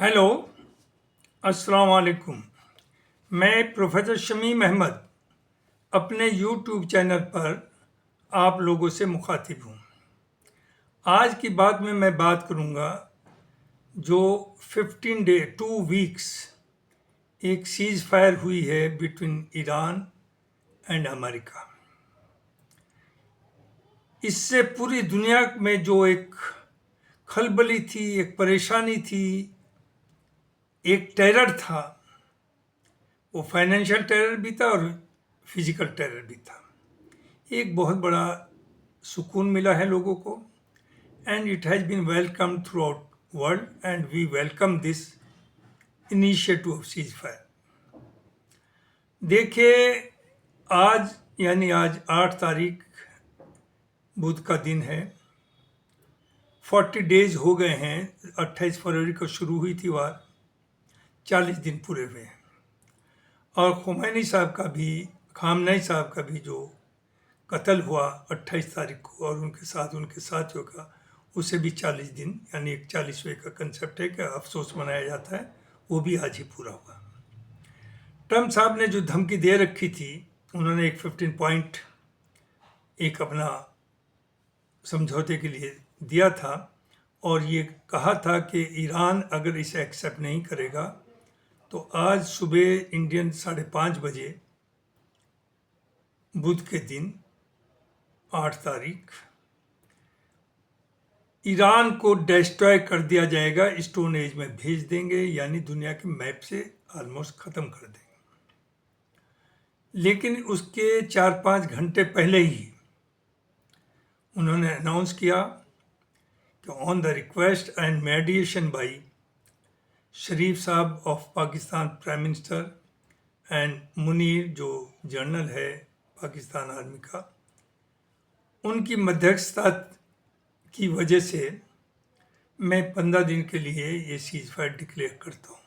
Hello, अस्सलाम वालेकुम। मैं प्रोफेसर शमीम अहमद अपने यूट्यूब चैनल पर आप लोगों से मुखातिब हूँ। आज की बात में मैं बात करूँगा जो 15 डे 2 वीक्स एक सीज़ फायर हुई है बिटवीन ईरान एंड अमेरिका। इससे पूरी दुनिया में जो एक खलबली थी, एक परेशानी थी, एक टेरर था, वो फाइनेंशियल टेरर भी था और फिजिकल टेरर भी था। एक बहुत बड़ा सुकून मिला है लोगों को and it has been welcome throughout world and we welcome this initiative of ceasefire. देखिए, आज यानी आज 8 तारीख बुध का दिन है। 40 डेज हो गए हैं। 28 फरवरी को शुरू हुई थी वार, 40 दिन पूरे हुए हैं। और खुमैनी साहब का भी, खामनेई साहब का भी जो कत्ल हुआ 28 तारीख को और उनके साथ उनके साथियों का, उसे भी 40 दिन यानी एक 40वें का कंसेप्ट है कि अफसोस मनाया जाता है, वो भी आज ही पूरा हुआ। ट्रम्प साहब ने जो धमकी दे रखी थी, उन्होंने एक 15 पॉइंट एक अपना समझौते के लिए दिया था और ये कहा था कि ईरान अगर इसे एक्सेप्ट नहीं करेगा तो आज सुबह इंडियन 5:30 बजे बुध के दिन 8 तारीख ईरान को डिस्ट्रॉय कर दिया जाएगा, स्टोन एज में भेज देंगे, यानी दुनिया के मैप से ऑलमोस्ट ख़त्म कर देंगे। लेकिन उसके 4-5 घंटे पहले ही उन्होंने अनाउंस किया कि on the request and mediation by Sharif साहब of Pakistan prime minister and Munir जो जनरल है पाकिस्तान आर्मी का, उनकी मध्यस्थता की वजह से मैं 15 दिन के लिए ये सीज फायर डिक्लेयर करता हूँ।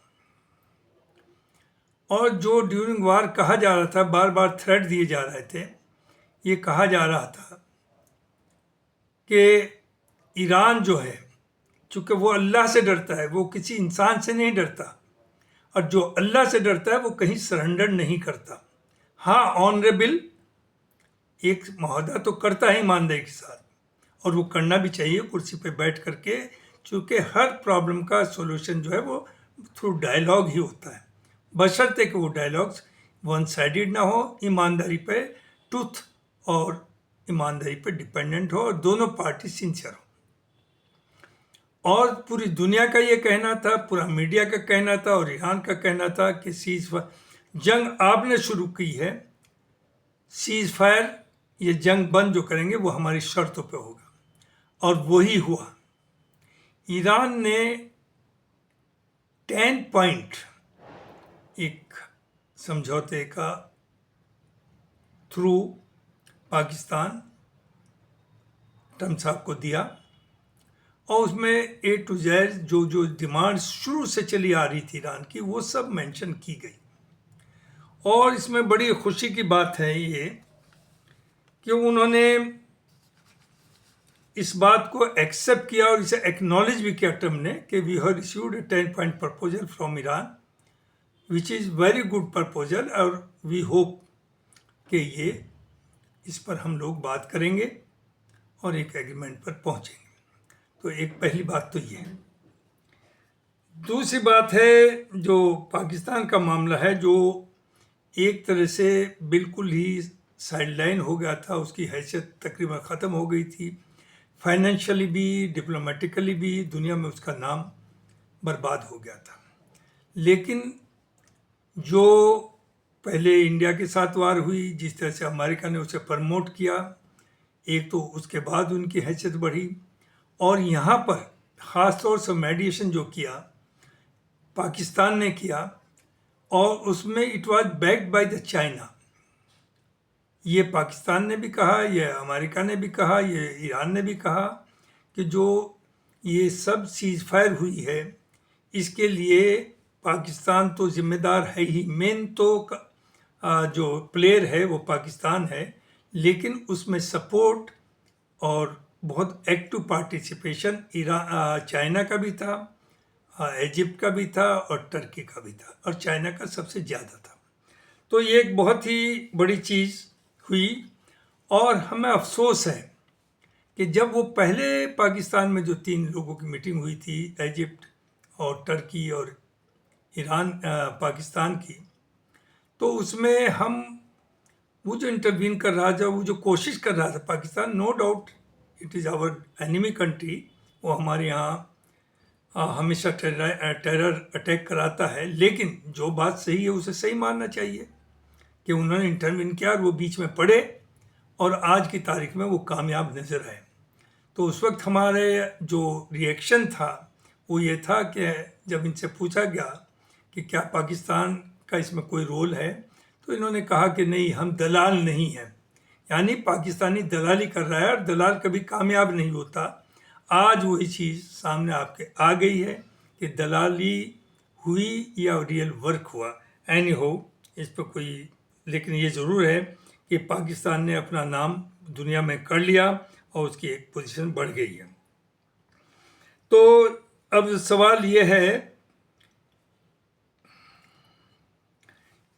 और जो ड्यूरिंग वार कहा जा रहा था, बार बार थ्रेट दिए जा रहे थे, ये कहा जा रहा था कि ईरान जो है, चूँकि वो अल्लाह से डरता है, वो किसी इंसान से नहीं डरता, और जो अल्लाह से डरता है वो कहीं सरेंडर नहीं करता। हाँ, ऑनरेबल एक महोदा तो करता है ईमानदारी के साथ, और वो करना भी चाहिए कुर्सी पे बैठ करके, चूँकि हर प्रॉब्लम का सॉल्यूशन जो है वो थ्रू डायलॉग ही होता है, बशर्ते कि वो डायलॉग्स वन साइडेड ना हो, ईमानदारी पे, ट्रूथ और ईमानदारी पे डिपेंडेंट हो और दोनों पार्टी सिंसियर हो। और पूरी दुनिया का ये कहना था, पूरा मीडिया का कहना था और ईरान का कहना था कि सीज जंग आपने शुरू की है, सीज फायर ये जंग बंद जो करेंगे वो हमारी शर्तों पे होगा, और वही हुआ। ईरान ने 10 पॉइंट एक समझौते का थ्रू पाकिस्तान ट्रम्प साहब को दिया, और उसमें ए टू जेड जो जो डिमांड शुरू से चली आ रही थी ईरान की, वो सब मेंशन की गई। और इसमें बड़ी खुशी की बात है ये कि उन्होंने इस बात को एक्सेप्ट किया और इसे एक्नॉलेज भी किया ट्रम्प ने कि we have received a 10 point proposal from Iran which is very good proposal, और वी होप कि ये इस पर हम लोग बात करेंगे और एक एग्रीमेंट पर पहुंचेंगे। तो एक पहली बात तो ये है। दूसरी बात है जो पाकिस्तान का मामला है, जो एक तरह से बिल्कुल ही साइडलाइन हो गया था, उसकी हैसियत तकरीबन ख़त्म हो गई थी, फाइनेंशियली भी, डिप्लोमेटिकली भी दुनिया में उसका नाम बर्बाद हो गया था। लेकिन जो पहले इंडिया के साथ वार हुई, जिस तरह से अमेरिका ने उसे प्रमोट किया, एक तो उसके बाद उनकी हैसियत बढ़ी, और यहाँ पर ख़ास तौर से मेडिएशन जो किया पाकिस्तान ने किया, और उसमें it was backed by the China. ये पाकिस्तान ने भी कहा, ये अमेरिका ने भी कहा, ये ईरान ने भी कहा कि जो ये सब सीज फायर हुई है इसके लिए पाकिस्तान तो जिम्मेदार है ही। मेन तो जो प्लेयर है वो पाकिस्तान है, लेकिन उसमें सपोर्ट और बहुत एक्टिव पार्टिसिपेशन चाइना का भी था, इजिप्ट का भी था और टर्की का भी था और चाइना का सबसे ज़्यादा था। तो ये एक बहुत ही बड़ी चीज़ हुई और हमें अफसोस है कि जब वो पहले पाकिस्तान में जो 3 लोगों की मीटिंग हुई थी, इजिप्ट और टर्की और ईरान पाकिस्तान की, तो उसमें हम वो जो इंटरवीन कर रहा था, वो जो कोशिश कर रहा था Pakistan, no doubt it is our enemy country, वो हमारे यहाँ हमेशा टेरर अटैक कराता है, लेकिन जो बात सही है उसे सही मानना चाहिए कि उन्होंने इंटरवीन किया और वो बीच में पड़े और आज की तारीख में वो कामयाब नज़र आए। तो उस वक्त हमारे जो रिएक्शन था वो ये था कि जब इनसे पूछा गया कि क्या पाकिस्तान का इसमें कोई रोल है, तो इन्होंने कहा कि नहीं, हम दलाल नहीं हैं। यानी पाकिस्तानी दलाली कर रहा है और दलाल कभी कामयाब नहीं होता। आज वही चीज़ सामने आपके आ गई है कि दलाली हुई या रियल वर्क हुआ। एनी हो, इस पर कोई, लेकिन ये ज़रूर है कि पाकिस्तान ने अपना नाम दुनिया में कर लिया और उसकी एक पोजीशन बढ़ गई है। तो अब सवाल ये है,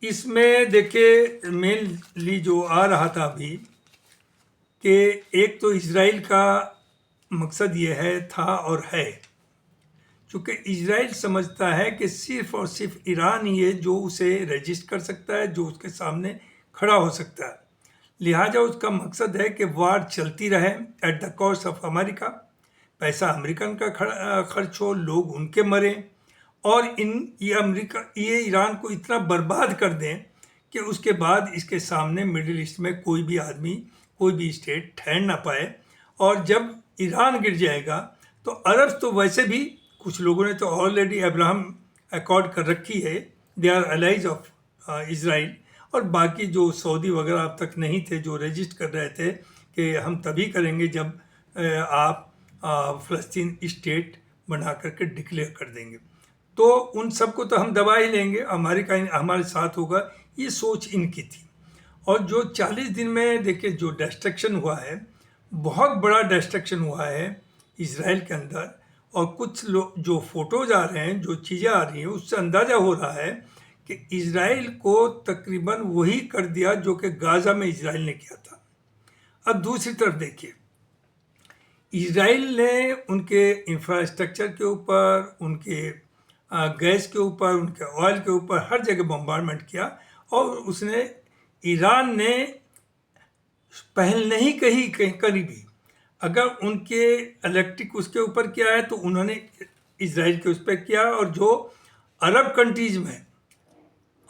इसमें देखिए मेनली जो आ रहा था अभी कि एक तो इजराइल का मकसद ये है, था और है, चूँकि इजराइल समझता है कि सिर्फ और सिर्फ ईरान ही है जो उसे रजिस्ट कर सकता है, जो उसके सामने खड़ा हो सकता है। लिहाजा उसका मकसद है कि वार चलती रहे at the cost of America, पैसा अमेरिकन का खर्च हो, लोग उनके मरें और ये ईरान को इतना बर्बाद कर दें कि उसके बाद इसके सामने मिडिल ईस्ट में कोई भी आदमी, कोई भी स्टेट ठहर ना पाए। और जब ईरान गिर जाएगा तो अरब तो वैसे भी, कुछ लोगों ने तो ऑलरेडी अब्राहम अकॉर्ड कर रखी है, they are allies of Israel, और बाकी जो सऊदी वगैरह अब तक नहीं थे, जो रजिस्ट कर रहे थे कि हम तभी करेंगे जब आप फ़लस्तीन स्टेट बना करके डिक्लेयर कर देंगे, तो उन सबको तो हम दबा ही लेंगे, अमेरिका हमारे साथ होगा, ये सोच इनकी थी। और जो 40 दिन में देखिए जो डिस्ट्रक्शन हुआ है, बहुत बड़ा डिस्ट्रक्शन हुआ है इजराइल के अंदर, और कुछ लोग जो फोटोज आ रहे हैं, जो चीज़ें आ रही हैं, उससे अंदाज़ा हो रहा है कि इजराइल को तकरीबन वही कर दिया जो कि गाज़ा में इजराइल ने किया था। अब दूसरी तरफ देखिए, इजराइल ने उनके इंफ्रास्ट्रक्चर के ऊपर, उनके गैस के ऊपर, उनके ऑयल के ऊपर हर जगह बम्बार्डमेंट किया, और उसने, ईरान ने पहल नहीं करी भी। अगर उनके इलेक्ट्रिक उसके ऊपर किया है तो उन्होंने इजराइल के उस पर किया, और जो अरब कंट्रीज में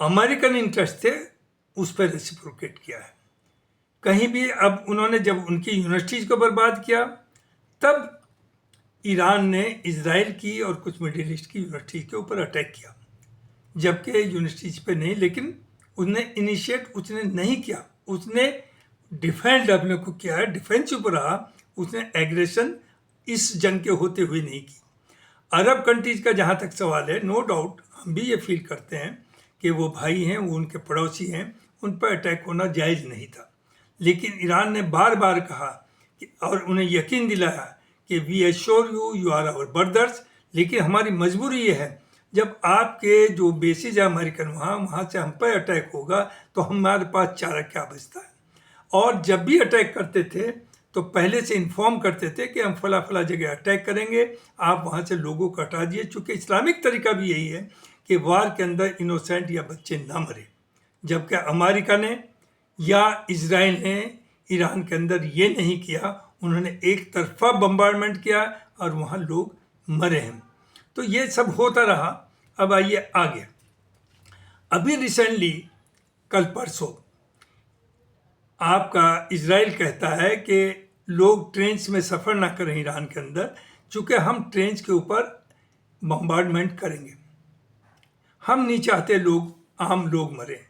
अमेरिकन इंटरेस्ट थे उस पर रेसिप्रोकेट किया है कहीं भी। अब उन्होंने जब उनकी यूनिवर्सिटीज़ को बर्बाद किया, तब ईरान ने इजराइल की और कुछ मिडिल ईस्ट की यूनिवर्सिटीज़ के ऊपर अटैक किया, जबकि यूनिवर्सिटीज़ पे नहीं, लेकिन उसने इनिशिएट उसने नहीं किया, उसने डिफेंड अपने को किया है, डिफेंसिव पर रहा, उसने एग्रेशन इस जंग के होते हुए नहीं की। अरब कंट्रीज़ का जहाँ तक सवाल है, नो डाउट हम भी ये फील करते हैं कि वो भाई हैं, वो उनके पड़ोसी हैं, उन पर अटैक होना जायज़ नहीं था। लेकिन ईरान ने बार बार कहा कि, और उन्हें यकीन दिलाया कि we assure you are our brothers, लेकिन हमारी मजबूरी ये है, जब आपके जो बेसिस है अमेरिकन वहाँ से हम पर अटैक होगा तो हमारे पास चारा क्या बचता है। और जब भी अटैक करते थे तो पहले से इन्फॉर्म करते थे कि हम फला जगह अटैक करेंगे, आप वहाँ से लोगों को हटा दिए, चूँकि इस्लामिक तरीका भी यही है कि वार के अंदर इनोसेंट या बच्चे ना मरे, जबकि अमेरिका ने या इजराइल ने ईरान के अंदर ये नहीं किया, उन्होंने एक तरफा बम्बार्डमेंट किया और वहाँ लोग मरे हैं। तो ये सब होता रहा। अब आइए आगे, अभी रिसेंटली कल परसों आपका इजराइल कहता है कि लोग ट्रेन्स में सफ़र ना करें ईरान के अंदर, चूँकि हम ट्रेन्स के ऊपर बम्बार्डमेंट करेंगे, हम नहीं चाहते लोग, आम लोग मरे।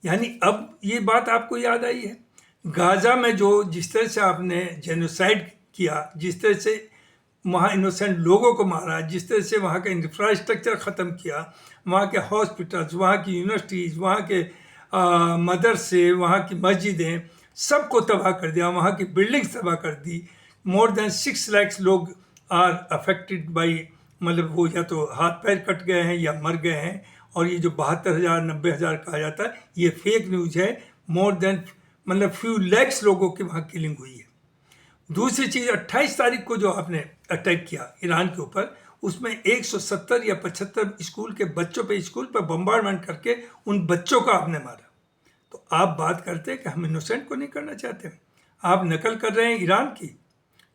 यानी अब ये बात आपको याद आई है, गाज़ा में जो जिस तरह से आपने जेनोसाइड किया, जिस तरह से वहाँ इनोसेंट लोगों को मारा, जिस तरह से वहाँ का इंफ्रास्ट्रक्चर ख़त्म किया, वहाँ के हॉस्पिटल्स, वहाँ की यूनिवर्सिटीज़, वहाँ के मदरसे, वहाँ की मस्जिदें, सबको तबाह कर दिया, वहाँ की बिल्डिंग्स तबाह कर दी। मोर देन 6 लाख लोग आर अफेक्टेड बाई मतलब वो या तो हाथ पैर कट गए हैं या मर गए हैं। और ये जो 72,000 90,000 कहा जाता है, ये फेक न्यूज़ है। मोर देन मतलब फ्यू लैक्स लोगों की वहाँ किलिंग हुई है। दूसरी चीज़, 28 तारीख को जो आपने अटैक किया ईरान के ऊपर, उसमें 170 या 75 स्कूल के बच्चों पे, स्कूल पर बम्बार्डमेंट करके उन बच्चों को आपने मारा। तो आप बात करते हैं कि हम इनोसेंट को नहीं करना चाहते। आप नकल कर रहे हैं ईरान की,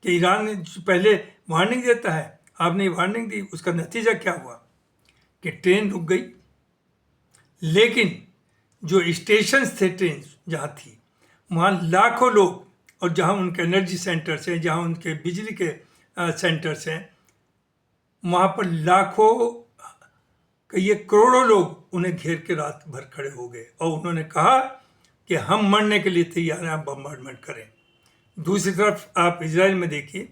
कि ईरान ने पहले वार्निंग देता है, आपने वार्निंग दी, उसका नतीजा क्या हुआ कि ट्रेन रुक गई। लेकिन जो स्टेशंस थे ट्रेन जहाँ थी, वहाँ लाखों लोग, और जहाँ उनके एनर्जी सेंटर्स हैं, जहाँ उनके बिजली के सेंटर्स हैं, वहाँ पर लाखों कई करोड़ों लोग उन्हें घेर के रात भर खड़े हो गए और उन्होंने कहा कि हम मरने के लिए तैयार हैं, आप बम्बार्डमेंट करें। दूसरी तरफ आप इजराइल में देखिए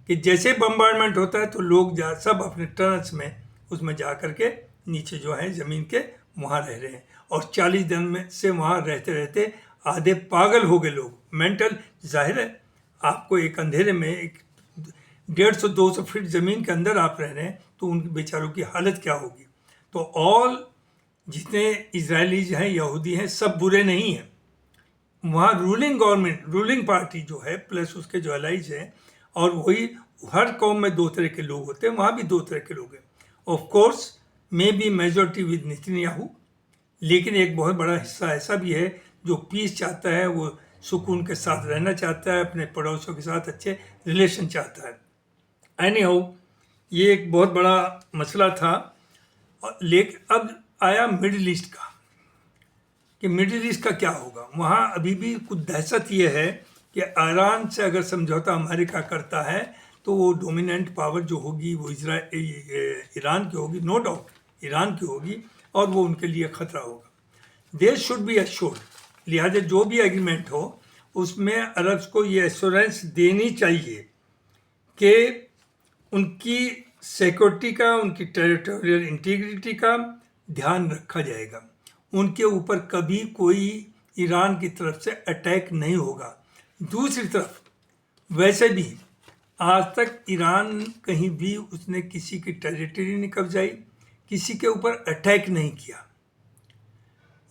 कि जैसे बम्बार्डमेंट होता है तो लोग सब अपने टनल्स में उसमें जा कर के नीचे जो है ज़मीन के वहाँ रह रहे हैं। और 40 दिन में से वहाँ रहते रहते आधे पागल हो गए लोग, मेंटल। जाहिर है, आपको एक अंधेरे में एक 150-200 फीट ज़मीन के अंदर आप रह रहे हैं, तो उन बेचारों की हालत क्या होगी। तो ऑल जितने इजरायलीज हैं, यहूदी हैं, सब बुरे नहीं हैं। वहाँ रूलिंग गवर्नमेंट, रूलिंग पार्टी जो है, प्लस उसके जो अलाइज हैं, और वही हर कौम में दो तरह के लोग होते हैं, वहाँ भी दो तरह के लोग हैं। Of course may be majority with Netanyahu, लेकिन एक बहुत बड़ा हिस्सा ऐसा भी है जो पीस चाहता है, वो सुकून के साथ रहना चाहता है, अपने पड़ोसियों के साथ अच्छे रिलेशन चाहता है। एनी हाउ, ये एक बहुत बड़ा मसला था। लेकिन अब आया मिडिल ईस्ट का, कि मिडिल ईस्ट का क्या होगा। वहाँ अभी भी कुछ दहशत ये है कि ईरान से अगर समझौता अमेरिका करता है तो वो डोमिनेंट पावर जो होगी वो ईरान की होगी, नो डाउट ईरान की होगी, और वो उनके लिए ख़तरा होगा। दे शुड बी एश्योर्ड, लिहाजा जो भी एग्रीमेंट हो उसमें अरब्स को ये एश्योरेंस देनी चाहिए कि उनकी सिक्योरिटी का, उनकी टेरिटोरियल इंटीग्रिटी का ध्यान रखा जाएगा। उनके ऊपर कभी कोई ईरान की तरफ से अटैक नहीं होगा। दूसरी तरफ वैसे भी आज तक ईरान कहीं भी उसने किसी की टेरिटरी नहीं कब्जाई, किसी के ऊपर अटैक नहीं किया।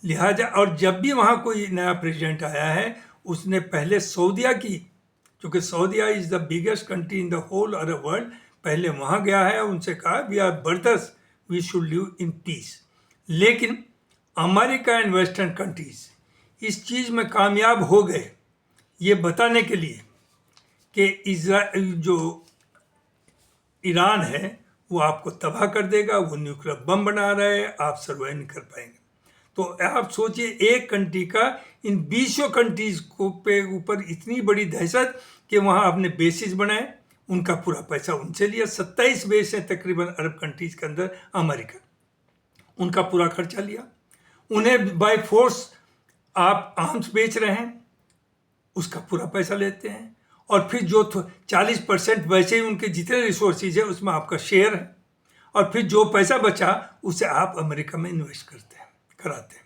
लिहाजा और जब भी वहाँ कोई नया प्रेसिडेंट आया है, उसने पहले सऊदीया की, क्योंकि सऊदीया is the biggest country in the whole Arab world, पहले वहाँ गया है, उनसे कहा we are brothers, we should live in peace. लेकिन अमेरिका एंड वेस्टर्न कंट्रीज इस चीज़ में कामयाब हो गए, ये बताने के लिए कि जो ईरान है वो आपको तबाह कर देगा, वो न्यूक्लियर बम बना रहा है, आप सर्वाइव नहीं कर पाएंगे। तो आप सोचिए, एक कंट्री का इन 20 कंट्रीज को पे ऊपर इतनी बड़ी दहशत कि वहाँ आपने बेसिस बनाए, उनका पूरा पैसा उनसे लिया। 27 बेस है तकरीबन अरब कंट्रीज के अंदर, अमेरिका, उनका पूरा खर्चा लिया। उन्हें बाय फोर्स आप आर्म्स बेच रहे हैं, उसका पूरा पैसा लेते हैं। और फिर जो 40% वैसे ही उनके जितने रिसोर्सेज है उसमें आपका शेयर है, और फिर जो पैसा बचा उसे आप अमेरिका में इन्वेस्ट करते हैं, कराते हैं।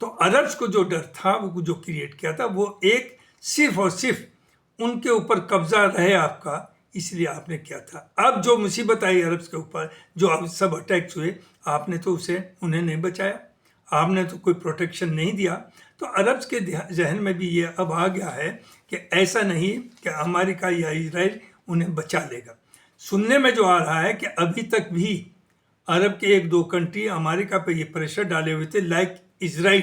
तो अरब्स को जो डर था, वो जो क्रिएट किया था, वो एक सिर्फ और सिर्फ उनके ऊपर कब्जा रहे आपका, इसलिए आपने किया था। अब जो मुसीबत आई अरब्स के ऊपर, जो अब सब अटैक्स हुए, आपने तो उन्हें नहीं बचाया, आपने तो कोई प्रोटेक्शन नहीं दिया। तो अरब्स के जहन में भी ये अब आ गया है कि ऐसा नहीं कि अमेरिका या इजराइल उन्हें बचा लेगा। सुनने में जो आ रहा है कि अभी तक भी अरब के 1-2 कंट्री अमेरिका पे ये प्रेशर डाले हुए थे, लाइक इजराइल,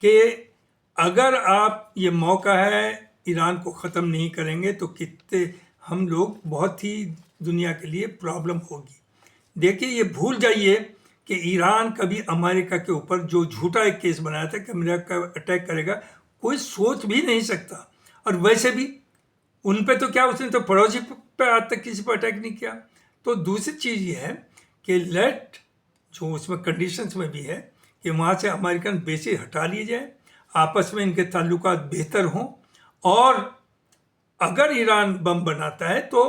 कि अगर आप ये मौका है ईरान को ख़त्म नहीं करेंगे तो कितने हम लोग, बहुत ही दुनिया के लिए प्रॉब्लम होगी। देखिए, ये भूल जाइए कि ईरान कभी अमेरिका के ऊपर जो झूठा एक केस बनाया था कि अमेरिका अटैक करेगा, कोई सोच भी नहीं सकता। और वैसे भी उन पे तो क्या, उसने तो पड़ोसी पे आज तक किसी पर अटैक नहीं किया। तो दूसरी चीज़ ये है कि जो उसमें कंडीशंस में भी है कि वहाँ से अमेरिकन बेसिस हटा लिए जाए, आपस में इनके ताल्लुकात बेहतर हों, और अगर ईरान बम बनाता है तो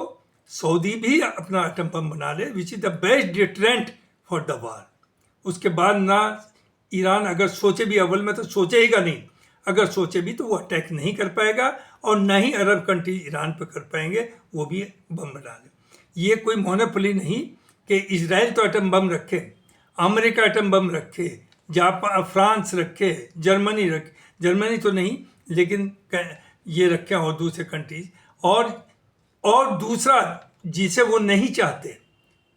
सऊदी भी अपना एटम बम बना ले, which is the best deterrent for the war. उसके बाद ना ईरान अगर सोचे भी, अव्वल में तो सोचेगा नहीं, अगर सोचे भी तो वो अटैक नहीं कर पाएगा, और ना ही अरब कंट्री ईरान पर कर पाएंगे, वो भी बम बना ले। ये कोई मोनोपोली नहीं कि इजराइल तो एटम बम रखे, अमेरिका एटम बम रखे, जापान, फ्रांस रखे, जर्मनी रखे, जर्मनी तो नहीं लेकिन ये रखे और दूसरे कंट्रीज, और दूसरा जिसे वो नहीं चाहते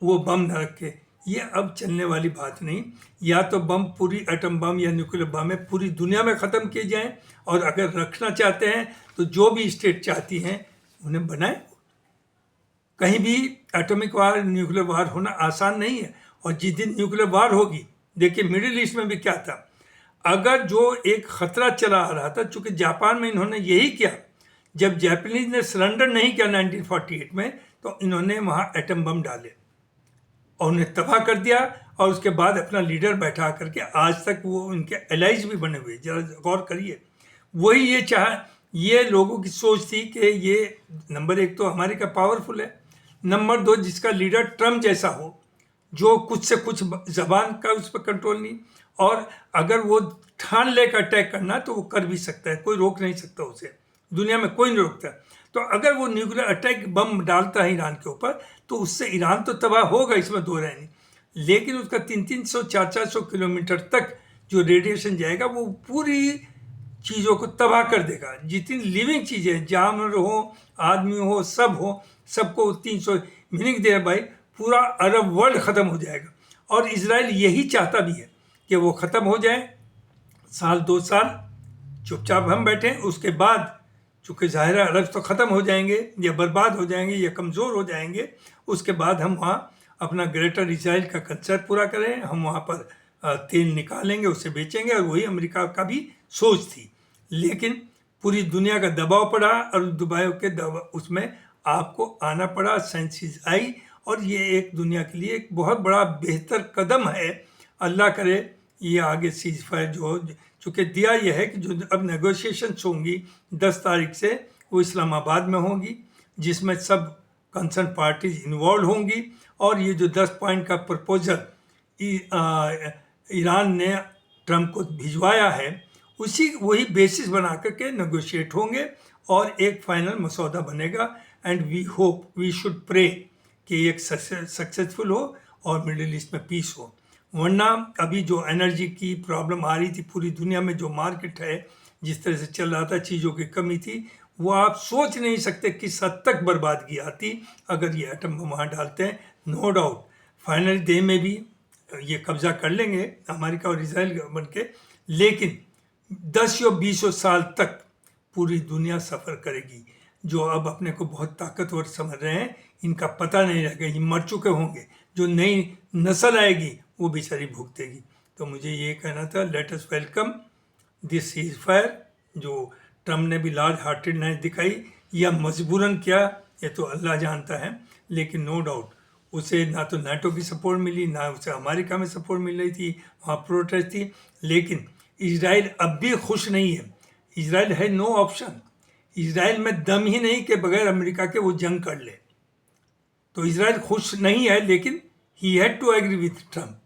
वो बम न रखे। ये अब चलने वाली बात नहीं। या तो बम, पूरी एटम बम या न्यूक्लियर बम है पूरी दुनिया में ख़त्म किए जाएं, और अगर रखना चाहते हैं तो जो भी स्टेट चाहती हैं उन्हें बनाएं। कहीं भी एटॉमिक वार, न्यूक्लियर वार होना आसान नहीं है। और जिस दिन न्यूक्लियर वार होगी, देखिए मिडिल ईस्ट में भी क्या था, अगर जो एक खतरा चला आ रहा था, चूंकि जापान में इन्होंने यही किया, जब जापानीज ने सरेंडर नहीं किया 1948 में, तो इन्होंने वहाँ एटम बम डाले और उन्हें तबाह कर दिया, और उसके बाद अपना लीडर बैठा करके आज तक वो उनके एलाइज भी बने हुए। जरा गौर करिए, वही ये लोगों की सोच थी कि ये नंबर एक तो अमेरिका पावरफुल है, नंबर दो जिसका लीडर ट्रम्प जैसा हो, जो कुछ से कुछ जबान का उस पर कंट्रोल नहीं, और अगर वो ठान लेकर अटैक करना तो वो कर भी सकता है, कोई रोक नहीं सकता उसे, दुनिया में कोई नहीं रोकता। तो अगर वो न्यूक्लियर अटैक बम डालता है ईरान के ऊपर, तो उससे ईरान तो तबाह होगा, इसमें दो राय नहीं, लेकिन उसका 300-400 400 किलोमीटर तक जो रेडिएशन जाएगा वो पूरी चीज़ों को तबाह कर देगा। जितनी लिविंग चीज़ें, जानवर हो, आदमी हो, सब हो, सबको 300 मीनिंग दे भाई, पूरा अरब वर्ल्ड ख़त्म हो जाएगा। और इजराइल यही चाहता भी है कि वो ख़त्म हो जाए, साल 2 साल चुपचाप हम बैठें, उसके बाद चूँकि ज़ाहिर है अरब तो ख़त्म हो जाएंगे या बर्बाद हो जाएंगे या कमज़ोर हो जाएंगे, उसके बाद हम वहाँ अपना ग्रेटर इजराइल का कंसेप्ट पूरा करें, हम वहाँ पर तेल निकालेंगे, उसे बेचेंगे, और वही अमेरिका का भी सोच थी। लेकिन पूरी दुनिया का दबाव पड़ा, और दबाव के उसमें आपको आना पड़ा, सेंसिस आई, और ये एक दुनिया के लिए एक बहुत बड़ा बेहतर कदम है। अल्लाह करे ये आगे सीज फायर जो चूँकि दिया यह है कि जो अब नेगोशिएशंस होंगी 10 तारीख से, वो इस्लामाबाद में होंगी, जिसमें सब कंसर्न पार्टीज इन्वॉल्व होंगी, और ये जो 10 पॉइंट का प्रपोजल ईरान ने ट्रम्प को भिजवाया है, वही बेसिस बना करके नेगोशिएट होंगे और एक फाइनल मसौदा बनेगा। And we hope, we should pray कि एक सक्सेसफुल हो और मिडिल ईस्ट में पीस हो। वरना अभी जो एनर्जी की प्रॉब्लम आ रही थी पूरी दुनिया में, जो मार्केट है जिस तरह से चल रहा था, चीज़ों की कमी थी, वो आप सोच नहीं सकते किस हद तक बर्बादगी आती अगर ये एटम बम वहाँ डालते हैं। नो डाउट फाइनल डे में भी ये कब्जा कर लेंगे अमेरिका और इजराइल बन के, लेकिन 10 या 20 साल तक पूरी दुनिया सफ़र करेगी। जो अब अपने को बहुत ताकतवर समझ रहे हैं, इनका पता नहीं रहेगा, ये मर चुके होंगे। जो नई नस्ल आएगी वो बेचारी भुगतेगी। तो मुझे ये कहना था, let us welcome this cease fire, जो ट्रम्प ने भी लार्ज हार्टेडनेस दिखाई या मजबूरन किया, ये तो अल्लाह जानता है, लेकिन नो डाउट उसे ना तो नाटो की सपोर्ट मिली, ना उसे अमेरिका में सपोर्ट मिल रही थी, वहाँ प्रोटेस्ट थी। लेकिन इजराइल अब भी खुश नहीं है। इजराइल है नो ऑप्शन, इजराइल में दम ही नहीं के बगैर अमेरिका के वो जंग कर ले। तो इजराइल खुश नहीं है, लेकिन he had to agree with Trump,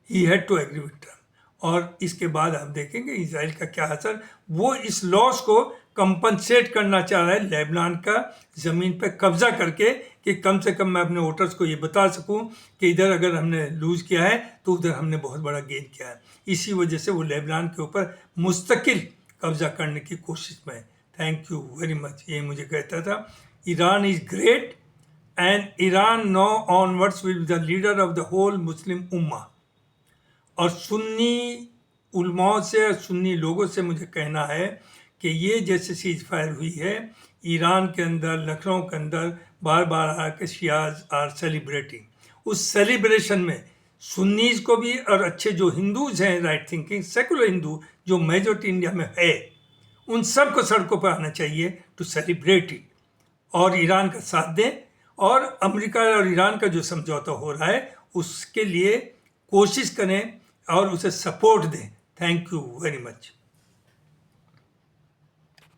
he had to agree with Trump. और इसके बाद हम देखेंगे इजराइल का क्या असर। वो इस लॉस को कंपनसेट करना चाह रहा है लेबनान का ज़मीन पे कब्जा करके, कि कम से कम मैं अपने वोटर्स को ये बता सकूं कि इधर अगर हमने लूज़ किया है तो उधर हमने बहुत बड़ा गेन किया है। इसी वजह से वो लेबनान के ऊपर मुस्तकिल कब्जा करने की कोशिश में है। Thank you very much. ये मुझे कहता था, Iran is great and Iran no onwards will be the leader of the whole Muslim उम्मा। और सुन्नी उलमाओं से, सुन्नी लोगों से मुझे कहना है कि ये जैसे सीज फायर हुई है ईरान के अंदर, लखनऊ के अंदर, बार बार आके शियाज आर सेलिब्रेटिंग। उस सेलिब्रेशन में सुन्नीज को भी और अच्छे जो हिंदूज हैं, राइट थिंकिंग सेकुलर हिंदू जो मेजॉरिटी इंडिया में है, उन सब को सड़कों पर आना चाहिए टू सेलिब्रेट इट और ईरान का साथ दें। और अमेरिका और ईरान का जो समझौता हो रहा है उसके लिए कोशिश करें और उसे सपोर्ट दें। Thank you very much.